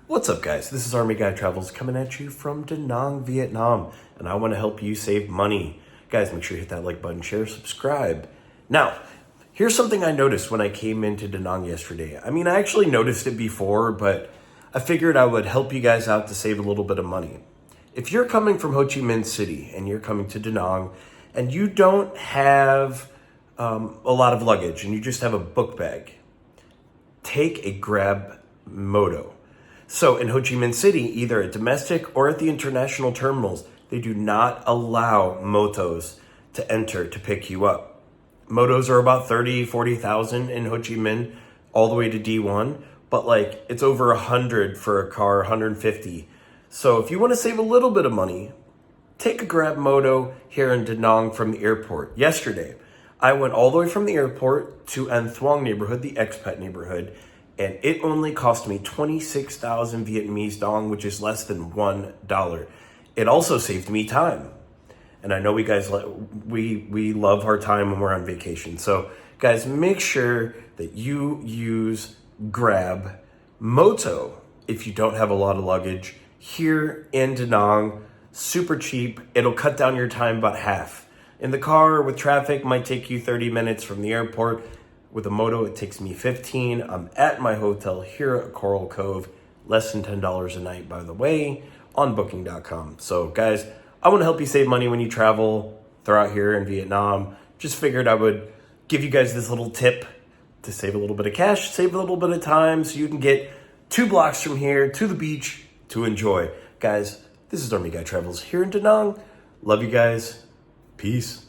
What's up, guys? This is Army Guy Travels coming at you from Da Nang, Vietnam, and I want to help you save money. Guys, make sure you hit that like button, share, subscribe. Now, here's something I noticed when I came into Da Nang yesterday. I mean, I actually noticed it before, but I figured I would help you guys out to save a little bit of money. If you're coming from Ho Chi Minh City and you're coming to Da Nang and you don't have a lot of luggage and you just have a book bag, take a Grab Moto. So in Ho Chi Minh City, either at domestic or at the international terminals, they do not allow motos to enter to pick you up. Motos are about 40,000 in Ho Chi Minh, all the way to D1, but like it's over 100 for a car, 150. So if you want to save a little bit of money, take a Grab Moto here in Da Nang from the airport. Yesterday, I went all the way from the airport to An Thuong neighborhood, the expat neighborhood, and it only cost me 26,000 Vietnamese dong, which is less than $1. It also saved me time. And I know we guys, we love our time when we're on vacation. So guys, make sure that you use Grab Moto if you don't have a lot of luggage here in Da Nang. Super cheap. It'll cut down your time about half. In the car with traffic, might take you 30 minutes from the airport. With a moto, it takes me 15. I'm at my hotel here at Coral Cove, less than $10 a night, by the way, on booking.com. So guys, I want to help you save money when you travel. They're out here in Vietnam. Just figured I would give you guys this little tip to save a little bit of cash, save a little bit of time, so you can get 2 blocks from here to the beach to enjoy. Guys, this is Army Guy Travels here in Da Nang. Love you guys. Peace.